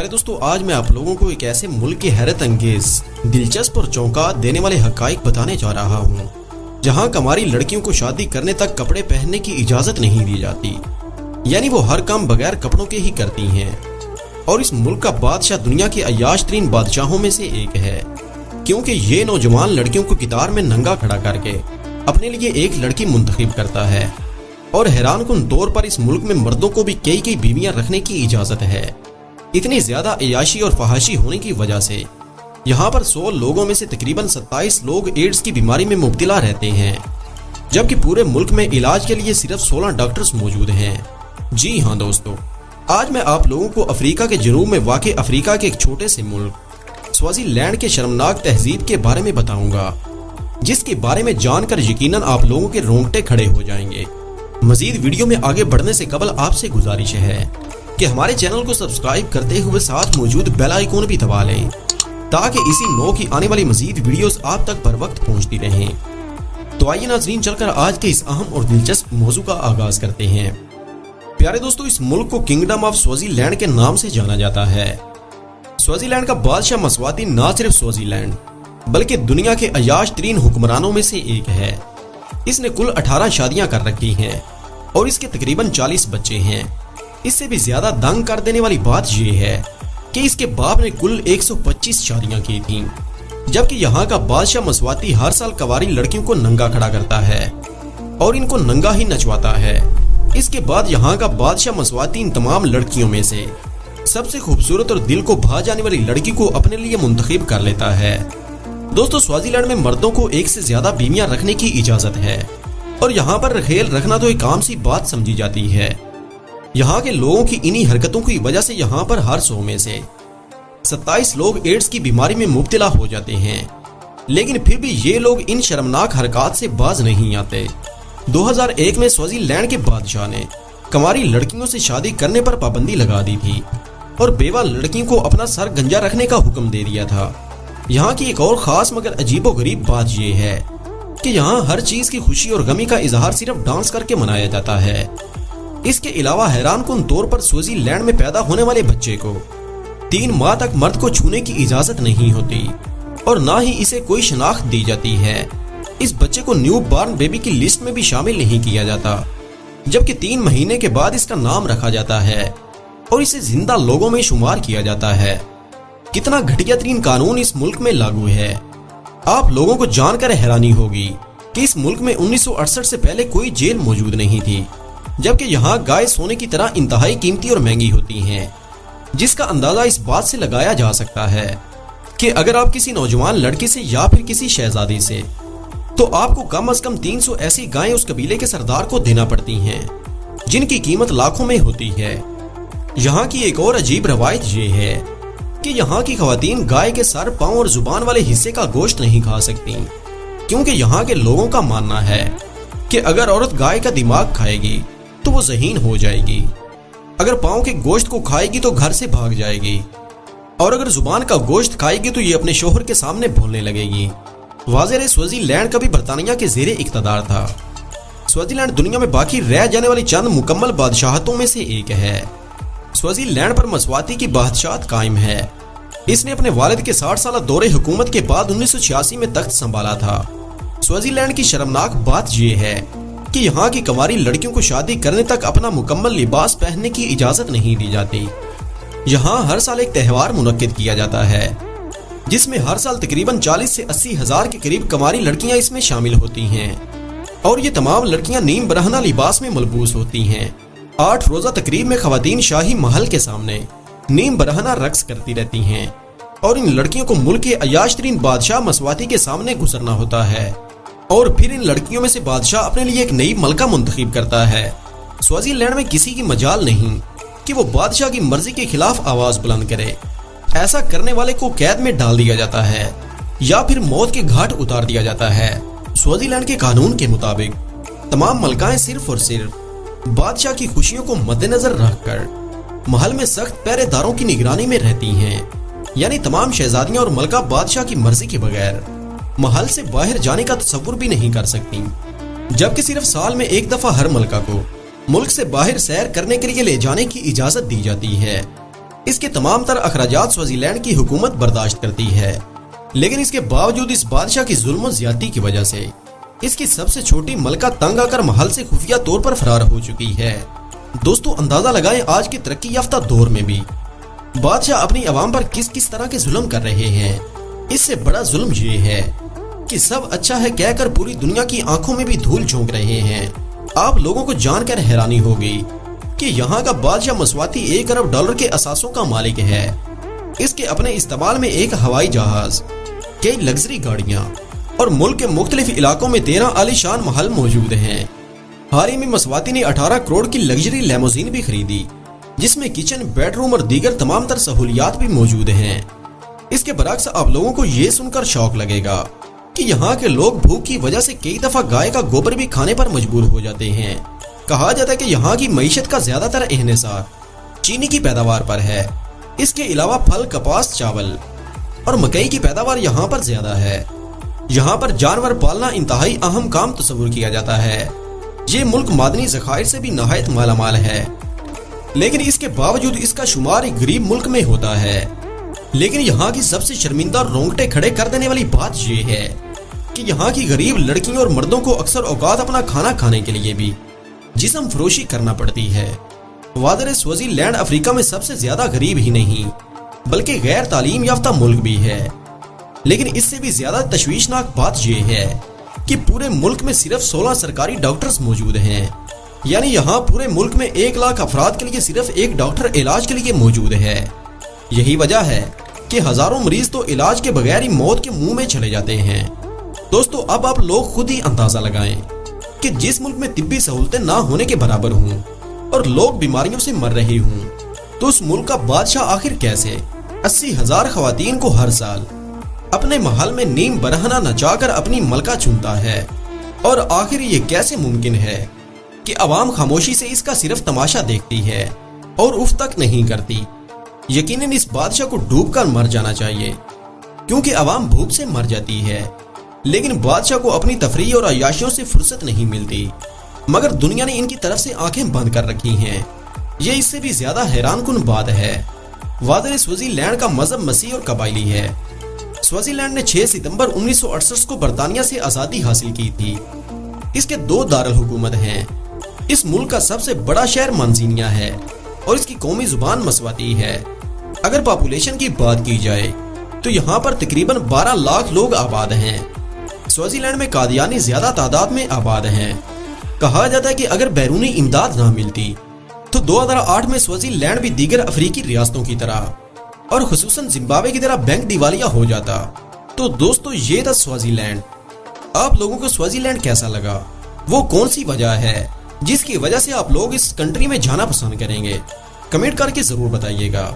پیارے دوستو، آج میں آپ لوگوں کو ایک ایسے ملک کے حیرت انگیز، دلچسپ اور چونکا دینے والے حقائق بتانے جا رہا ہوں جہاں کماری لڑکیوں کو شادی کرنے تک کپڑے پہننے کی اجازت نہیں دی جاتی، یعنی وہ ہر کام بغیر کپڑوں کے ہی کرتی ہیں۔ اور اس ملک کا بادشاہ دنیا کے عیاش ترین بادشاہوں میں سے ایک ہے، کیونکہ یہ نوجوان لڑکیوں کو قطار میں ننگا کھڑا کر کے اپنے لیے ایک لڑکی منتخب کرتا ہے۔ اور حیران کن طور پر اس ملک میں مردوں کو بھی کئی بیویاں رکھنے کی اجازت ہے۔ اتنی زیادہ عیاشی اور فحاشی ہونے کی وجہ سے یہاں پر 100 لوگوں میں سے تقریباً 27 لوگ ایڈز کی بیماری میں مبتلا رہتے ہیں، جبکہ پورے ملک میں علاج کے لیے صرف 16 ڈاکٹرز موجود ہیں۔ جی ہاں دوستو، آج میں آپ لوگوں کو افریقہ کے جنوب میں واقع افریقہ کے ایک چھوٹے سے ملک سوازی لینڈ کے شرمناک تہذیب کے بارے میں بتاؤں گا، جس کے بارے میں جان کر یقیناً آپ لوگوں کے رونگٹے کھڑے ہو جائیں گے۔ مزید ویڈیو میں آگے بڑھنے سے قبل آپ سے گزارش ہے کہ ہمارے چینل کو سبسکرائب کرتے ہوئے ساتھ موجود بیل آئیکن بھی دبا لیں تاکہ اسی نو کی آنے والی مزید ویڈیوز آپ تک بر وقت پہنچتی رہیں۔ تو آئیے ناظرین، چل کر آج کے اس اہم اور دلچسپ موضوع کا آغاز کرتے ہیں۔ پیارے دوستو، اس ملک کو کنگڈم آف سوازی لینڈ کے نام سے جانا جاتا ہے۔ سوازی لینڈ کا بادشاہ مسواتی نہ صرف سوازی لینڈ بلکہ دنیا کے عیاش ترین حکمرانوں میں سے ایک ہے۔ اس نے کل 18 شادیاں کر رکھی ہیں اور اس کے تقریباً 40 بچے ہیں۔ اس سے بھی زیادہ دنگ کر دینے والی بات یہ ہے کہ اس کے باپ نے کل 125 شادیاں کی تھیں، جبکہ یہاں کا بادشاہ مسواتی ہر سال کنواری لڑکیوں کو ننگا کھڑا کرتا ہے اور ان کو ننگا ہی نچواتا ہے۔ اس کے بعد یہاں کا بادشاہ مسواتی ان تمام لڑکیوں میں سے سب سے خوبصورت اور دل کو بھا جانے والی لڑکی کو اپنے لیے منتخب کر لیتا ہے۔ دوستو، سوازی لینڈ میں مردوں کو ایک سے زیادہ بیویاں رکھنے کی اجازت ہے اور یہاں پر رکھیل رکھنا تو ایک عام سی بات سمجھی جاتی ہے۔ یہاں کے لوگوں کی انہی حرکتوں کی وجہ سے یہاں پر ہر 100 میں سے 27 لوگ ایڈز کی بیماری میں مبتلا ہو جاتے ہیں، لیکن پھر بھی یہ لوگ ان شرمناک حرکات سے باز نہیں آتے۔ 2001 میں سوازی لینڈ کے بادشاہ نے کنواری لڑکیوں سے شادی کرنے پر پابندی لگا دی تھی اور بیوہ لڑکیوں کو اپنا سر گنجا رکھنے کا حکم دے دیا تھا۔ یہاں کی ایک اور خاص مگر عجیب و غریب بات یہ ہے کہ یہاں ہر چیز کی خوشی اور غمی کا اظہار صرف ڈانس کر کے منایا جاتا ہے۔ اس کے علاوہ حیران کن طور پر سوازی لینڈ میں پیدا ہونے والے بچے کو 3 ماہ تک مرد کو چھونے کی اجازت نہیں ہوتی اور نہ ہی اسے کوئی شناخت دی جاتی ہے۔ اس بچے کو نیو بارن بیبی کی لسٹ میں بھی شامل نہیں کیا جاتا، جبکہ 3 مہینے کے بعد اس کا نام رکھا جاتا ہے اور اسے زندہ لوگوں میں شمار کیا جاتا ہے۔ کتنا گھٹیا ترین قانون اس ملک میں لاگو ہے۔ آپ لوگوں کو جان کر حیرانی ہوگی کہ اس ملک میں 1968 سے پہلے کوئی جیل موجود نہیں تھی، جبکہ یہاں گائے سونے کی طرح انتہائی قیمتی اور مہنگی ہوتی ہیں، جس کا اندازہ اس بات سے لگایا جا سکتا ہے کہ اگر آپ کسی نوجوان لڑکی سے یا پھر کسی شہزادی سے تو آپ کو کم از کم 300 ایسی گائیں اس قبیلے کے سردار کو دینا پڑتی ہیں، جن کی قیمت لاکھوں میں ہوتی ہے۔ یہاں کی ایک اور عجیب روایت یہ ہے کہ یہاں کی خواتین گائے کے سر، پاؤں اور زبان والے حصے کا گوشت نہیں کھا سکتی، کیونکہ یہاں کے لوگوں کا ماننا ہے کہ اگر عورت گائے کا دماغ کھائے گی تو وہ ذہین ہو جائے گی، اگر پاؤں کے گوشت کو کھائے گی تو گھر سے بھاگ جائے گی، اور اگر زبان کا گوشت کھائے گی تو یہ اپنے شوہر کے سامنے بولنے لگے گی۔ واضح ہے، سوازی لینڈ کبھی برطانیہ کے زیر اقتدار تھا۔ سوازی لینڈ دنیا میں باقی رہ جانے والی چند مکمل بادشاہتوں میں سے ایک ہے۔ سوازی لینڈ پر مسواتی کی بادشاہت قائم ہے۔ اس نے اپنے والد کے 60 سالہ دور حکومت کے بعد 1986 میں تخت سنبھالا تھا۔ سوازی لینڈ کی شرمناک بات یہ ہے کہ یہاں کی کنواری لڑکیوں کو شادی کرنے تک اپنا مکمل لباس پہننے کی اجازت نہیں دی جاتی۔ یہاں ہر سال ایک تہوار منعقد کیا جاتا ہے جس میں ہر سال تقریباً 40 سے 80 ہزار کے قریب کنواری لڑکیاں اس میں شامل ہوتی ہیں، اور یہ تمام لڑکیاں نیم برہنہ لباس میں ملبوس ہوتی ہیں۔ 8 روزہ تقریب میں خواتین شاہی محل کے سامنے نیم برہنہ رقص کرتی رہتی ہیں اور ان لڑکیوں کو ملک کے عیاش ترین بادشاہ مسواتی کے سامنے گزرنا ہوتا ہے، اور پھر ان لڑکیوں میں سے بادشاہ اپنے لیے ایک نئی ملکہ منتخب کرتا ہے۔ سوازی لینڈ میں کسی کی مجال نہیں کہ وہ بادشاہ کی مرضی کے خلاف آواز بلند کرے۔ ایسا کرنے والے کو قید میں ڈال دیا جاتا ہے یا پھر موت کے گھاٹ اتار دیا جاتا ہے۔ سوازی لینڈ کے قانون کے مطابق تمام ملکائیں صرف اور صرف بادشاہ کی خوشیوں کو مد نظر رکھ کر محل میں سخت پہرے داروں کی نگرانی میں رہتی ہیں، یعنی تمام شہزادیاں اور ملکہ بادشاہ کی مرضی کے بغیر محل سے باہر جانے کا تصور بھی نہیں کر سکتی، جبکہ صرف سال میں ایک دفعہ ہر ملکہ کو ملک سے باہر سیر کرنے کے لیے لے جانے کی اجازت دی جاتی ہے۔ اس کے تمام تر اخراجات سوازی لینڈ کی حکومت برداشت کرتی ہے، لیکن اس کے باوجود اس بادشاہ کی ظلم و زیادتی کی وجہ سے اس کی سب سے چھوٹی ملکہ تنگ آ کر محل سے خفیہ طور پر فرار ہو چکی ہے۔ دوستو اندازہ لگائیں آج کے ترقی یافتہ دور میں بھی بادشاہ اپنی عوام پر کس کس طرح کے ظلم کر رہے ہیں۔ اس سے بڑا ظلم یہ ہے کہ سب اچھا ہے کہہ کر پوری دنیا کی آنکھوں میں بھی دھول جھونک رہے ہیں۔ آپ لوگوں کو جان کر حیرانی ہوگی کہ یہاں کا بادشاہ مسواتی $1 ارب کے اثاثوں کا مالک ہے۔ اس کے اپنے استعمال میں ایک ہوائی جہاز، کئی لگژری گاڑیاں اور ملک کے مختلف علاقوں میں 13 عالی شان محل موجود ہیں۔ حال ہی میں مسواتی نے 18 کروڑ کی لگژری لیموزین بھی خریدی، جس میں کچن، بیڈ روم اور دیگر تمام تر سہولیات بھی موجود ہیں۔ اس کے برعکس آپ لوگوں کو یہ سن کر شوق لگے گا کہ یہاں کے لوگ بھوک کی وجہ سے کئی دفعہ گائے کا گوبر بھی کھانے پر مجبور ہو جاتے ہیں۔ کہا جاتا ہے کہ یہاں کی معیشت کا زیادہ تر انحصار چینی کی پیداوار پر ہے۔ اس کے علاوہ پھل، کپاس، چاول اور مکئی کی پیداوار یہاں پر زیادہ ہے۔ یہاں پر جانور پالنا انتہائی اہم کام تصور کیا جاتا ہے۔ یہ ملک معدنی ذخائر سے بھی نہایت مالا مال ہے، لیکن اس کے باوجود اس کا شمار ایک غریب ملک میں ہوتا ہے۔ لیکن یہاں کی سب سے شرمندہ اور رونگٹے کھڑے کر دینے والی بات یہ ہے کہ یہاں کی غریب لڑکیوں اور مردوں کو اکثر اوقات اپنا کھانا کھانے کے لیے بھی جسم فروشی کرنا پڑتی ہے۔ وادر سوازی لینڈ افریقہ میں سب سے زیادہ غریب ہی نہیں بلکہ غیر تعلیم یافتہ ملک بھی ہے، لیکن اس سے بھی زیادہ تشویشناک بات یہ ہے کہ پورے ملک میں صرف 16 سرکاری ڈاکٹرز موجود ہیں، یعنی یہاں پورے ملک میں 1 لاکھ افراد کے لیے صرف ایک ڈاکٹر علاج کے لیے موجود ہے۔ یہی وجہ ہے کہ ہزاروں مریض تو علاج کے بغیر ہی موت کے منہ میں چلے جاتے ہیں۔ دوستو اب آپ لوگ خود ہی اندازہ لگائیں کہ جس ملک میں طبی سہولتیں نہ ہونے کے برابر ہوں اور لوگ بیماریوں سے مر رہے ہوں، تو اس ملک کا بادشاہ آخر کیسے 80,000 خواتین کو ہر سال اپنے محل میں نیم برہنہ نچا کر اپنی ملکہ چنتا ہے؟ اور آخر یہ کیسے ممکن ہے کہ عوام خاموشی سے اس کا صرف تماشا دیکھتی ہے اور اف تک نہیں کرتی؟ یقیناً اس بادشاہ کو ڈوب کر مر جانا چاہیے، کیونکہ عوام بھوک سے مر جاتی ہے، لیکن بادشاہ کو اپنی تفریح اور عیاشیوں سے فرصت نہیں ملتی، مگر دنیا نے ان کی طرف سے آنکھیں بند کر رکھی ہیں۔ یہ اس سے بھی زیادہ حیران کن بات ہے۔ وادر سوازی لینڈ کا مذہب مسیحی اور قبائلی ہے۔ سوازی لینڈ نے 6 ستمبر 1968 کو برطانیہ سے آزادی حاصل کی تھی۔ اس کے 2 دارالحکومت ہیں۔ اس ملک کا سب سے بڑا شہر مانزینیا ہے اور اس کی قومی زبان مسواتی ہے۔ اگر پاپولیشن کی بات کی جائے تو یہاں پر تقریباً 12 لاکھ لوگ آباد ہیں۔ سوازی لینڈ میں قادیانی زیادہ تعداد میں آباد ہیں۔ کہا جاتا ہے کہ اگر بیرونی امداد نہ ملتی تو 2008 میں سوازی لینڈ بھی دیگر افریقی ریاستوں کی طرح اور خصوصاً زمبابوے کی طرح بینک دیوالیہ ہو جاتا۔ تو دوستو یہ تھا سوازی لینڈ۔ آپ لوگوں کو سوازی لینڈ کیسا لگا؟ وہ کون سی وجہ ہے جس کی وجہ سے آپ لوگ اس کنٹری میں جانا پسند کریں گے؟ کمنٹ کر کے ضرور بتائیے گا۔